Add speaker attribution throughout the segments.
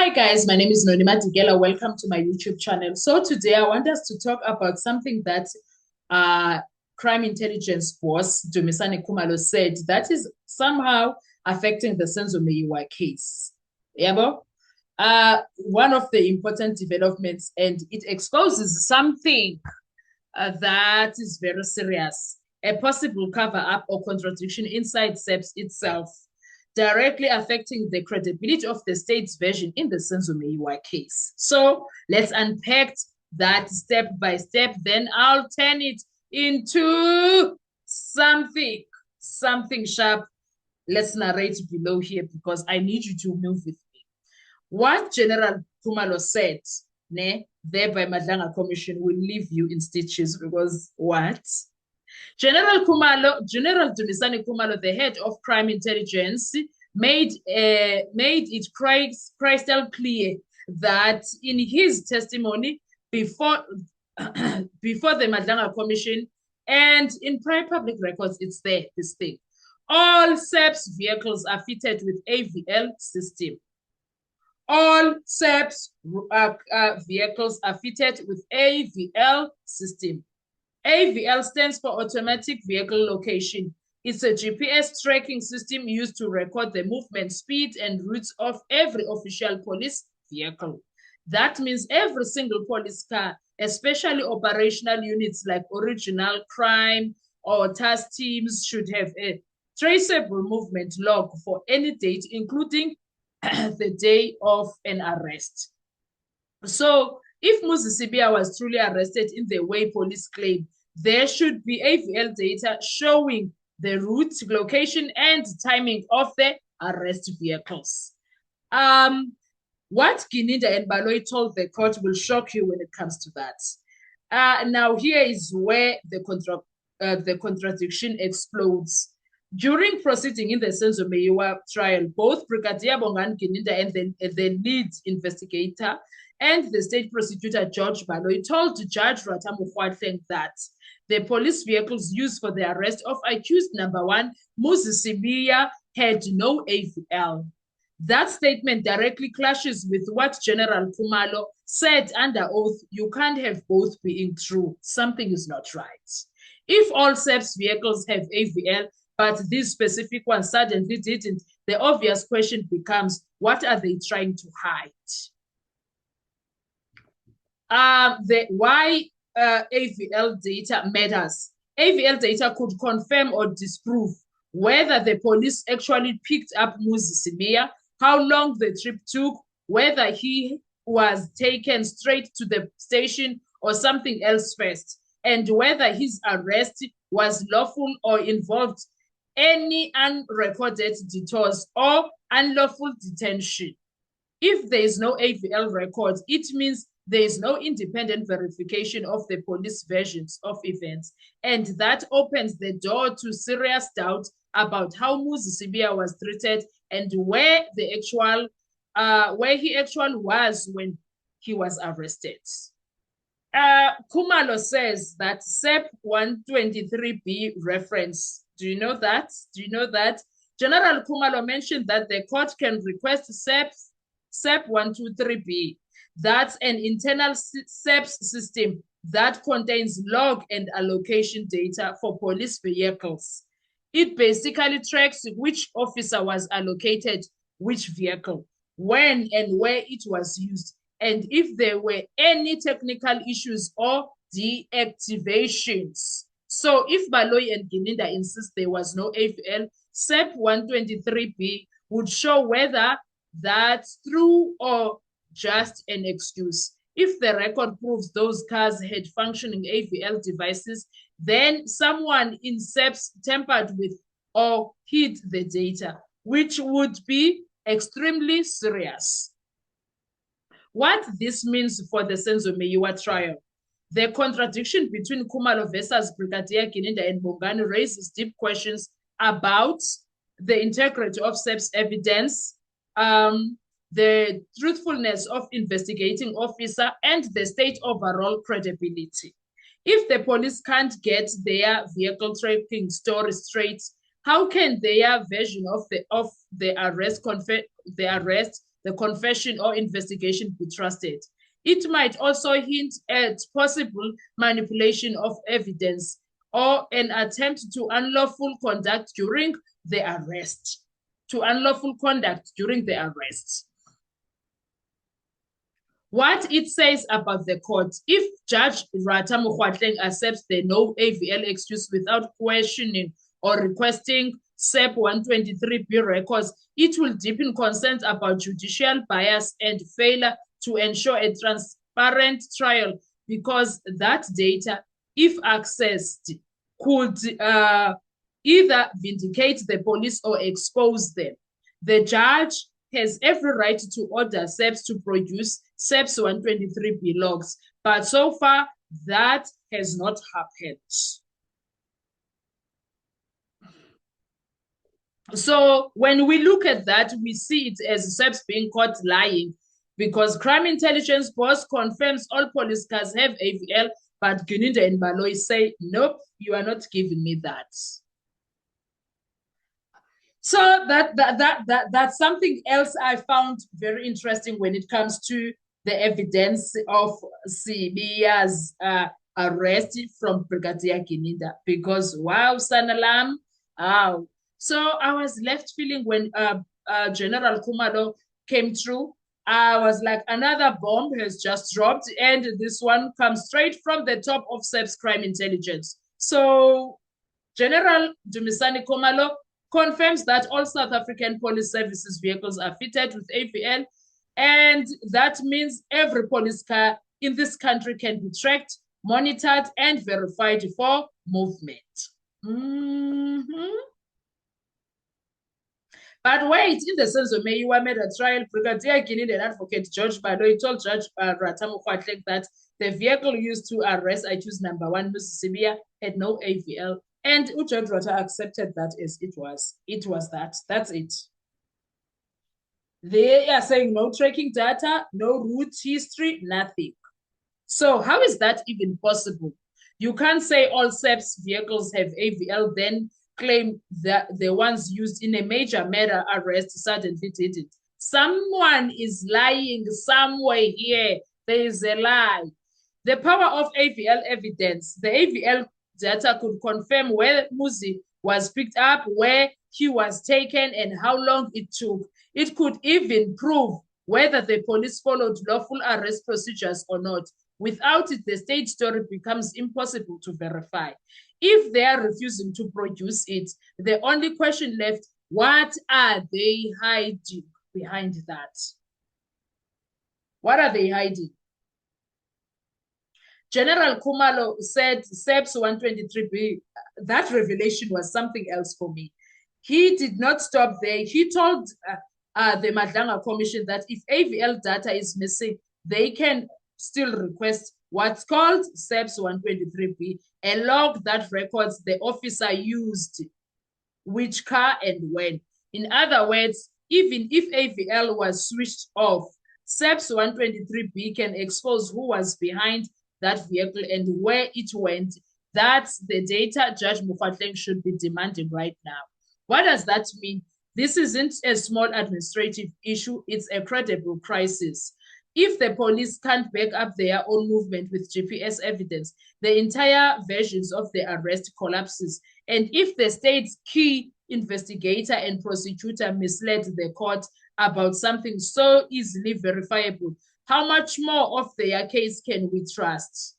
Speaker 1: Hi guys, my name is Nonima Digela. Welcome to my YouTube channel. So today I want us to talk about something that crime intelligence boss Dumisani Khumalo said that is somehow affecting the Senzo Meyiwa case. Yabo? One of the important developments, and it exposes something that is very serious, a possible cover-up or contradiction inside SEPS itself, directly affecting the credibility of the state's version in the Senzo Meyiwa case. So let's unpack that step by step, then I'll turn it into something sharp. Let's narrate below here because I need you to move with me. What General Khumalo said, there by Madlanga Commission will leave you in stitches because what? General Dumisani Khumalo, the head of crime intelligence, made it crystal clear that in his testimony before the Madlanga Commission and in prior public records, it's there, this thing. All SEPS vehicles are fitted with AVL system. All SEPS vehicles are fitted with AVL system. AVL stands for Automatic Vehicle Location. It's a GPS tracking system used to record the movement, speed, and routes of every official police vehicle. That means every single police car, especially operational units like original crime or task teams, should have a traceable movement log for any date, including the day of an arrest. So if Mmusi Sibiya was truly arrested in the way police claim, there should be AVL data showing the route, location, and timing of the arrest vehicles. What Gininda and Baloyi told the court will shock you when it comes to that. Now here is where the contradiction explodes. During proceeding in the Senzo Meyiwa trial, both Brigadier Bongani Gininda and the lead investigator and the state prosecutor, George Baloyi, told Judge Ratamu Kgwatleng that the police vehicles used for the arrest of accused number one, Mmusi Sibiya, had no AVL. That statement directly clashes with what General Khumalo said under oath: you can't have both being true. Something is not right. If all SEPS vehicles have AVL, but this specific one suddenly didn't, the obvious question becomes, what are they trying to hide? Why AVL data matters. AVL data could confirm or disprove whether the police actually picked up Mmusi Sibiya, how long the trip took, whether he was taken straight to the station or something else first, and whether his arrest was lawful or involved any unrecorded detours or unlawful detention. If there is no AVL record, it means there is no independent verification of the police versions of events, and that opens the door to serious doubt about how Mmusi Sibiya was treated and where he actually was when he was arrested. Khumalo says that SEP 123B reference. Do you know that? General Khumalo mentioned that the court can request SEP 123B. That's an internal SEPS system that contains log and allocation data for police vehicles. It basically tracks which officer was allocated which vehicle, when and where it was used, and if there were any technical issues or deactivations. So if Baloyi and Gininda insist there was no AVL, SEP 123B would show whether that's true or just an excuse. If the record proves those cars had functioning AVL devices, then someone in SEPS tampered with or hid the data, which would be extremely serious. What this means for the Senzo Meyiwa trial. The contradiction between Khumalo versus Brigadier Gininda and Bongani raises deep questions about the integrity of SEPS evidence, the truthfulness of investigating officer, and the state overall credibility. If the police can't get their vehicle tracking story straight, how can their version of the arrest the confession or investigation be trusted. It might also hint at possible manipulation of evidence or an attempt to unlawful conduct during the arrest. To unlawful conduct during the arrest. What it says about the court, if Judge Rata Mokgoatleng accepts the no AVL excuse without questioning or requesting SEP 123B records, it will deepen concerns about judicial bias and failure to ensure a transparent trial, because that data, if accessed, could either vindicate the police or expose them. The judge has every right to order SEPs to produce SEPs 123B logs, but so far that has not happened. So when we look at that, we see it as SEPs being caught lying, because Crime Intelligence Boss confirms all police cars have AVL, but Guninda and Baloyi say, nope, you are not giving me that. So that's something else I found very interesting when it comes to the evidence of Sibiya's arrest from Brigadier Guninda, because wow, Sanalam, wow. So I was left feeling when General Khumalo came through, I was like, another bomb has just dropped, and this one comes straight from the top of SEP's crime intelligence. So General Dumisani Khumalo confirms that all South African police services vehicles are fitted with AVL, and that means every police car in this country can be tracked, monitored, and verified for movement. But wait, in the sense of Meyiwa made a trial, Brigadier Guninda and Advocate George Baloyi told Judge Rata Mokgoatleng that the vehicle used to arrest Accused number 1, Mrs. Sibiya, had no AVL. And Judge Rata accepted that as it was. It was that. That's it. They are saying no tracking data, no route history, nothing. So how is that even possible? You can't say all SEP's vehicles have AVL, then claim that the ones used in a major murder arrest suddenly did it. Someone is lying somewhere here. There is a lie. The power of AVL evidence. The AVL data could confirm where Muzi was picked up, where he was taken, and how long it took. It could even prove whether the police followed lawful arrest procedures or not. Without it, the state story becomes impossible to verify. If they are refusing to produce it, the only question left, what are they hiding behind that? What are they hiding? General Khumalo said SEPs 123B, that revelation was something else for me. He did not stop there. He told the Madlanga Commission that if AVL data is missing, they can still request what's called SEPs 123B, a log that records the officer used, which car and when. In other words, even if AVL was switched off, SEPs 123B can expose who was behind that vehicle and where it went. That's the data Judge Mokgoatleng should be demanding right now. What does that mean? This isn't a small administrative issue, it's a credible crisis. If the police can't back up their own movement with GPS evidence, the entire versions of the arrest collapses. And if the state's key investigator and prosecutor misled the court about something so easily verifiable, how much more of their case can we trust?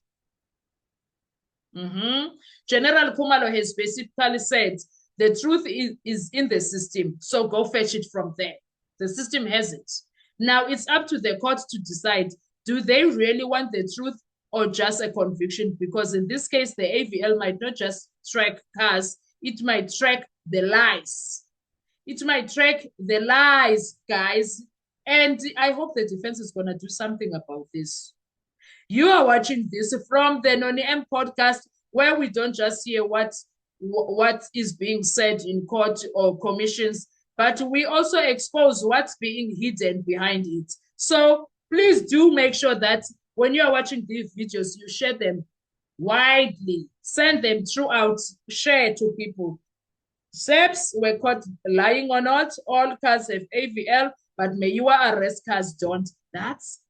Speaker 1: General Khumalo has basically said, the truth is in the system, so go fetch it from there. The system has it. Now it's up to the court to decide, do they really want the truth or just a conviction? Because in this case, the AVL might not just track cars, it might track the lies. It might track the lies, guys. And I hope the defense is going to do something about this. You are watching this from the Noni M podcast, where we don't just hear what is being said in court or commissions, but we also expose what's being hidden behind it. So please do make sure that when you are watching these videos, you share them widely, send them throughout, share to people. SEPs were caught lying or not. All cars have AVL, but Meyiwa arrest cars don't. That's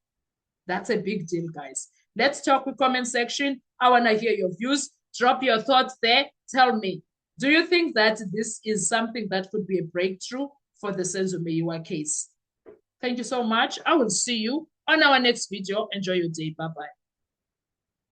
Speaker 1: a big deal, guys. Let's talk with comment section. I want to hear your views. Drop your thoughts there. Tell me, do you think that this is something that could be a breakthrough for the Senzo Meyiwa case? Thank you so much. I will see you on our next video. Enjoy your day. Bye-bye.